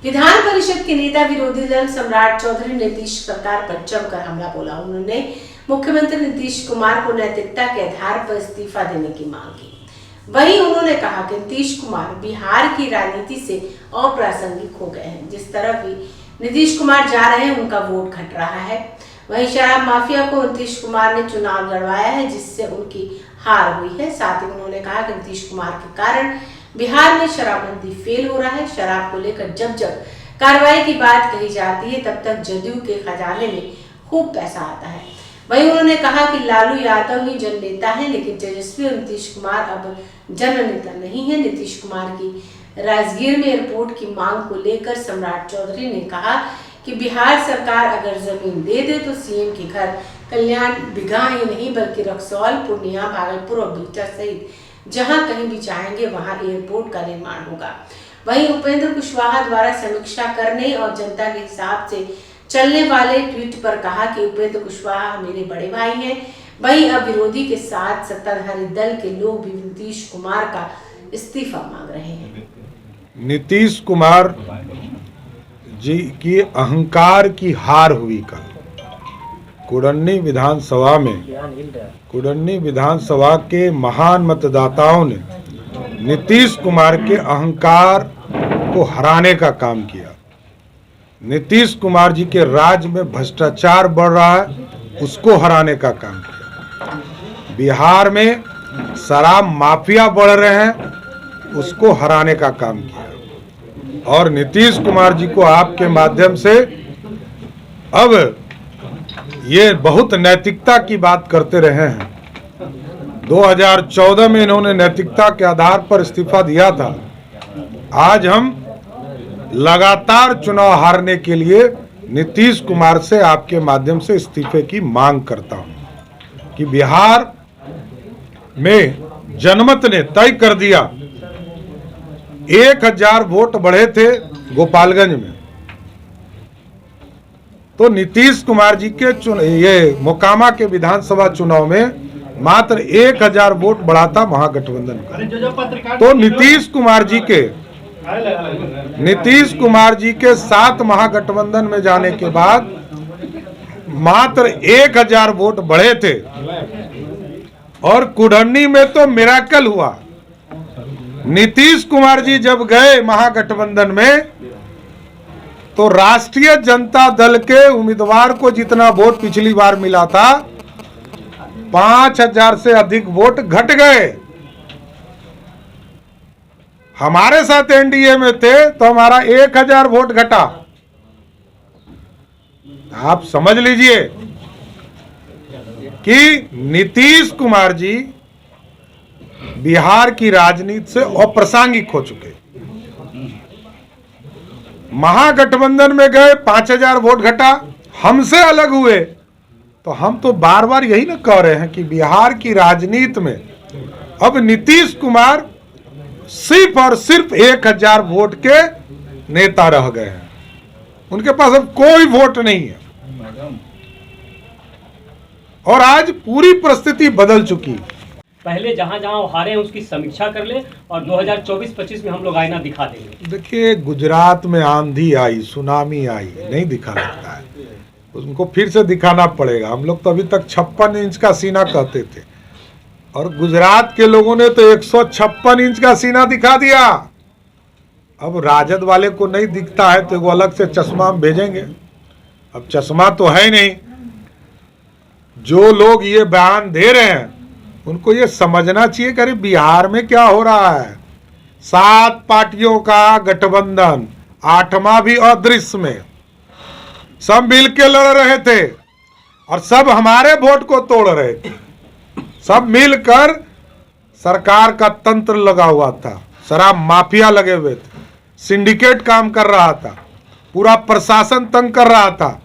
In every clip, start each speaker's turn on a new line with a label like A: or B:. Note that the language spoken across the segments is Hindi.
A: विधान परिषद के नेता विरोधी दल सम्राट चौधरी ने नीतीश सरकार पर जमकर हमला बोला। उन्होंने मुख्यमंत्री नीतीश कुमार को नैतिकता के आधार पर इस्तीफा देने की मांग की। वहीं उन्होंने कहा कि नीतीश कुमार बिहार की राजनीति से अप्रासंगिक हो गए हैं। जिस तरफ भी नीतीश कुमार जा रहे हैं उनका वोट घट रहा है। वहीं शराब माफिया को नीतीश कुमार ने चुनाव लड़वाया है, जिससे उनकी हार हुई है। साथ ही उन्होंने कहा कि नीतीश कुमार के कारण बिहार में शराबबंदी फेल हो रहा है। शराब को लेकर जब जब कार्रवाई की बात कही जाती है तब तक जदयू के खजाने में खूब पैसा आता है। वहीं उन्होंने कहा कि लालू यादव ही जननेता है, लेकिन तेजस्वी और नीतीश कुमार अब जननेता नहीं है। नीतीश कुमार की राजगीर में एयरपोर्ट की मांग को लेकर सम्राट चौधरी ने कहा कि बिहार सरकार अगर जमीन दे दे तो सीएम के घर कल्याण बिघा ही नहीं बल्कि रक्सौल, पूर्णिया, भागलपुर और बिहटा सहित जहां कहीं भी चाहेंगे वहां एयरपोर्ट का निर्माण होगा। वहीं उपेंद्र कुशवाहा द्वारा समीक्षा करने और जनता के हिसाब से चलने वाले ट्वीट पर कहा कि उपेंद्र कुशवाहा मेरे बड़े भाई हैं। वहीं अब विरोधी के साथ सत्ताधारी दल के लोग भी नीतीश कुमार का इस्तीफा मांग रहे हैं।
B: नीतीश कुमार जी की अहंकार की हार हुई कल कुडन्नी विधानसभा के महान मतदाताओं ने नीतीश कुमार के अहंकार को हराने का काम किया। नीतीश कुमार जी के राज्य में भ्रष्टाचार बढ़ रहा है, उसको हराने का काम किया। बिहार में शराब माफिया बढ़ रहे हैं, उसको हराने का काम किया। और नीतीश कुमार जी को आपके माध्यम से अब ये बहुत नैतिकता की बात करते रहे हैं। 2014 में इन्होंने नैतिकता के आधार पर इस्तीफा दिया था। आज हम लगातार चुनाव हारने के लिए नीतीश कुमार से आपके माध्यम से इस्तीफे की मांग करता हूं कि बिहार में जनमत ने तय कर दिया। 1000 वोट बढ़े थे गोपालगंज में, तो नीतीश कुमार जी के ये मोकामा के विधानसभा चुनाव में मात्र 1000 वोट बढ़ा था महागठबंधन का। तो नीतीश कुमार जी के साथ महागठबंधन में जाने के बाद मात्र 1000 वोट बढ़े थे। और कुडन्नी में तो मिराकल हुआ। नीतीश कुमार जी जब गए महागठबंधन में तो राष्ट्रीय जनता दल के उम्मीदवार को जितना वोट पिछली बार मिला था 5000 से अधिक वोट घट गए। हमारे साथ एनडीए में थे तो हमारा 1000 वोट घटा। आप समझ लीजिए कि नीतीश कुमार जी बिहार की राजनीति से अप्रासंगिक हो चुके। महागठबंधन में गए 5000 वोट घटा, हमसे अलग हुए। तो हम तो बार बार यही ना कह रहे हैं कि बिहार की राजनीति में अब नीतीश कुमार सिर्फ और सिर्फ 1000 वोट के नेता रह गए हैं। उनके पास अब कोई वोट नहीं है और आज पूरी परिस्थिति बदल चुकी है।
C: पहले जहां जहां हारे हैं उसकी समीक्षा कर ले और 2024-25 में हम लोग आईना दिखा देंगे।
B: देखिए, गुजरात में आंधी आई, सुनामी आई, नहीं दिखा सकता है, उनको फिर से दिखाना पड़ेगा। हम लोग तो अभी तक 56 इंच का सीना कहते थे और गुजरात के लोगों ने तो 156 इंच का सीना दिखा दिया। अब राजद वाले को नहीं दिखता है तो वो अलग से चश्मा हम भेजेंगे। अब चश्मा तो है ही नहीं। जो लोग ये बयान दे रहे हैं उनको ये समझना चाहिए कि अरे बिहार में क्या हो रहा है। 7 पार्टियों का गठबंधन, 8वां भी अदृश्य में, सब मिल के लड़ रहे थे और सब हमारे वोट को तोड़ रहे थे। सब मिलकर सरकार का तंत्र लगा हुआ था, शराब माफिया लगे हुए थे, सिंडिकेट काम कर रहा था, पूरा प्रशासन तंग कर रहा था।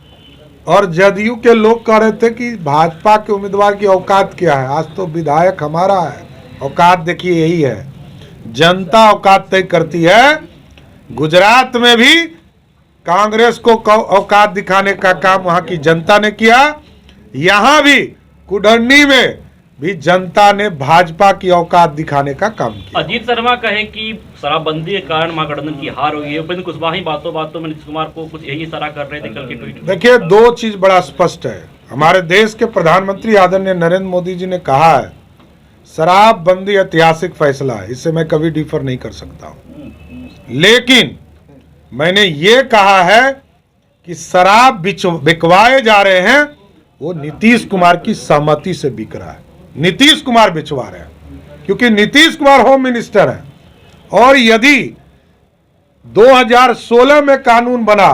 B: और जदयू के लोग कह रहे थे कि भाजपा के उम्मीदवार की औकात क्या है। आज तो विधायक हमारा है, औकात देखिए यही है। जनता औकात तय करती है। गुजरात में भी कांग्रेस को औकात दिखाने का काम वहां की जनता ने किया। यहां भी कुडन्नी में भी जनता ने भाजपा की औकात दिखाने का काम किया।
D: अजीत शर्मा कहे कि शराबबंदी के कारण महागठबंधन की हार हुई है। उपेंद्र कुशवाहा ही बातों बातों में नीतीश कुमार को कुछ यही इशारा कर रहे थे कल के ट्वीट में।
B: देखिए, दो चीज बड़ा स्पष्ट है। हमारे देश के प्रधानमंत्री आदरणीय नरेंद्र मोदी जी ने कहा है शराबबंदी ऐतिहासिक फैसला है, इससे मैं कभी डिफर नहीं कर सकता हूं। लेकिन मैंने ये कहा है कि शराब बिकवाए जा रहे हैं वो नीतीश कुमार की सहमति से बिक रहा है। नीतीश कुमार बिचवा रहे हैं क्योंकि नीतीश कुमार होम मिनिस्टर हैं। और यदि 2016 में कानून बना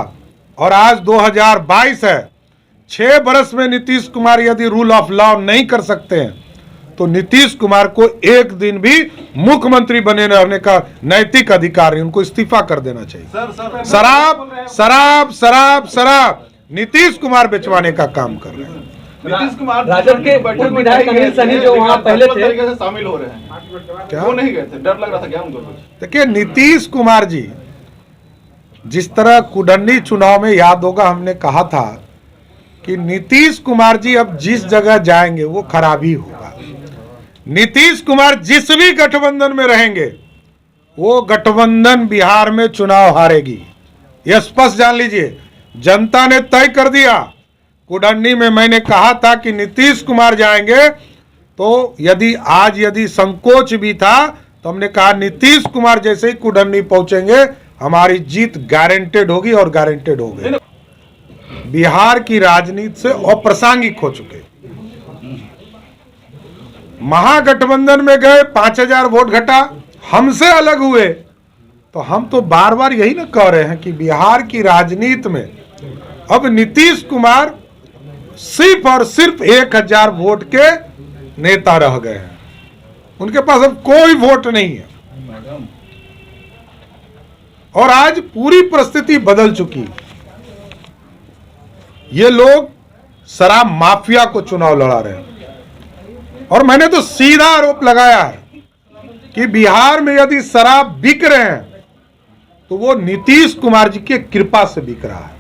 B: और आज 2022 है, 6 बरस में नीतीश कुमार यदि रूल ऑफ लॉ नहीं कर सकते हैं तो नीतीश कुमार को एक दिन भी मुख्यमंत्री बने रहने का नैतिक अधिकार नहीं, उनको इस्तीफा कर देना चाहिए। शराब शराब शराब नीतीश कुमार बेचवाने का काम कर रहे हैं।
E: नीतीश कुमार
C: राजद के पूर्व विधायक अनिल सैनी जो वहाँ पहले थे
E: तरीके से शामिल हो रहे हैं,
B: क्या
E: वो नहीं गए थे? डर लग रहा था क्या उनको?
B: देखिए, नीतीश कुमार जी जिस तरह कुडन्नी चुनाव में याद होगा हमने कहा था कि नीतीश कुमार जी अब जिस जगह जाएंगे वो खराब ही होगा। नीतीश कुमार जिस भी गठबंधन में रहेंगे वो गठबंधन बिहार में चुनाव हारेगी, यह स्पष्ट जान लीजिए। जनता ने तय कर दिया। कुडन्नी में मैंने कहा था कि नीतीश कुमार जाएंगे तो यदि संकोच भी था तो हमने कहा नीतीश कुमार जैसे ही कुडन्नी पहुंचेंगे हमारी जीत गारंटेड होगी और गारंटेड हो गई। बिहार की राजनीति से अप्रासंगिक हो चुके। महागठबंधन में गए 5000 वोट घटा, हमसे अलग हुए तो हम तो बार बार यही ना कह रहे हैं कि बिहार की राजनीति में अब नीतीश कुमार सिर्फ और सिर्फ 1000 वोट के नेता रह गए हैं। उनके पास अब कोई वोट नहीं है और आज पूरी परिस्थिति बदल चुकी। ये लोग शराब माफिया को चुनाव लड़ा रहे हैं और मैंने तो सीधा आरोप लगाया है कि बिहार में यदि शराब बिक रहे हैं तो वो नीतीश कुमार जी की कृपा से बिक रहा है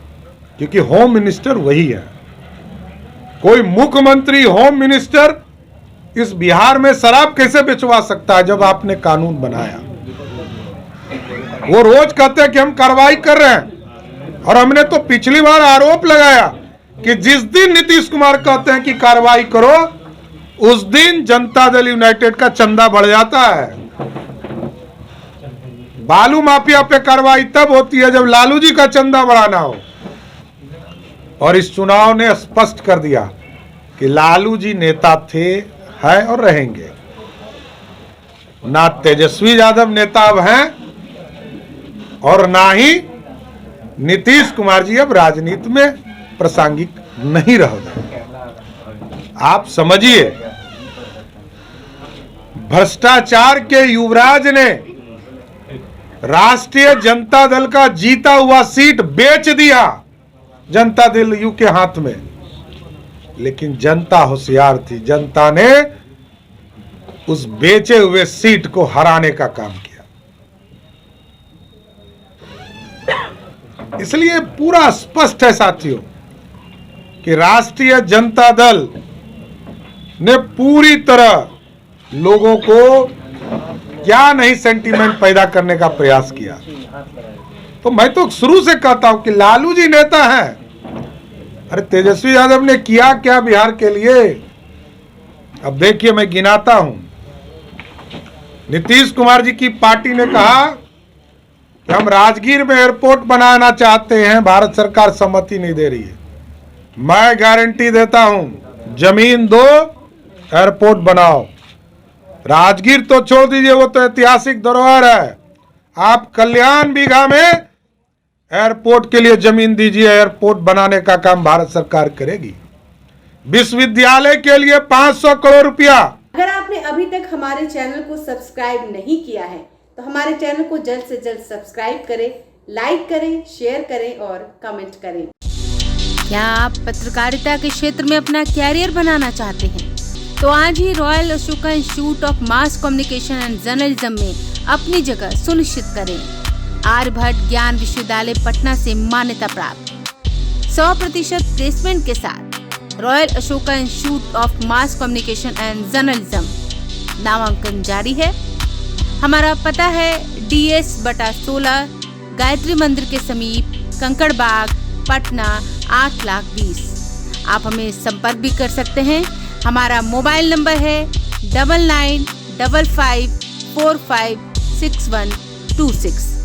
B: क्योंकि होम मिनिस्टर वही है। कोई मुख्यमंत्री होम मिनिस्टर इस बिहार में शराब कैसे बेचवा सकता है जब आपने कानून बनाया? वो रोज कहते हैं कि हम कार्रवाई कर रहे हैं और हमने तो पिछली बार आरोप लगाया कि जिस दिन नीतीश कुमार कहते हैं कि कार्रवाई करो उस दिन जनता दल यूनाइटेड का चंदा बढ़ जाता है। बालू माफिया पे कार्रवाई तब होती है जब लालू जी का चंदा बढ़ाना हो। और इस चुनाव ने स्पष्ट कर दिया कि लालू जी नेता थे, हैं और रहेंगे। ना तेजस्वी यादव नेता अब हैं और ना ही नीतीश कुमार जी अब राजनीति में प्रासंगिक नहीं रह गए। आप समझिए, भ्रष्टाचार के युवराज ने राष्ट्रीय जनता दल का जीता हुआ सीट बेच दिया जनता दल यू के हाथ में, लेकिन जनता होशियार थी। जनता ने उस बेचे हुए सीट को हराने का काम किया। इसलिए पूरा स्पष्ट है साथियों कि राष्ट्रीय जनता दल ने पूरी तरह लोगों को क्या नहीं सेंटीमेंट पैदा करने का प्रयास किया। तो मैं तो शुरू से कहता हूं कि लालू जी नेता हैं। अरे तेजस्वी यादव ने किया क्या बिहार के लिए? अब देखिए, मैं गिनाता हूं। नीतीश कुमार जी की पार्टी ने कहा कि हम राजगीर में एयरपोर्ट बनाना चाहते हैं, भारत सरकार सम्मति नहीं दे रही है। मैं गारंटी देता हूं, जमीन दो, एयरपोर्ट बनाओ। राजगीर तो छोड़ दीजिए, वो तो ऐतिहासिक धरोहर है। आप कल्याण बीघा में एयरपोर्ट के लिए जमीन दीजिए, एयरपोर्ट बनाने का काम भारत सरकार करेगी। विश्वविद्यालय के लिए 500 करोड़ रुपया।
F: अगर आपने अभी तक हमारे चैनल को सब्सक्राइब नहीं किया है तो हमारे चैनल को जल्द से जल्द सब्सक्राइब करें, लाइक करें, शेयर करें और कमेंट करें।
G: क्या आप पत्रकारिता के क्षेत्र में अपना कैरियर बनाना चाहते हैं? तो आज ही royal Ashoka institute of mass communication and journalism में अपनी जगह सुनिश्चित करें। आर्यभट्ट ज्ञान विश्वविद्यालय पटना से मान्यता प्राप्त 100% प्लेसमेंट के साथ royal Ashoka institute of mass communication and journalism. नामांकन जारी है। हमारा पता है DS/16 गायत्री मंदिर के समीप, कंकड़ बाग, पटना 8,20,000। आप हमें संपर्क भी कर सकते हैं। हमारा मोबाइल नंबर है 9955456126।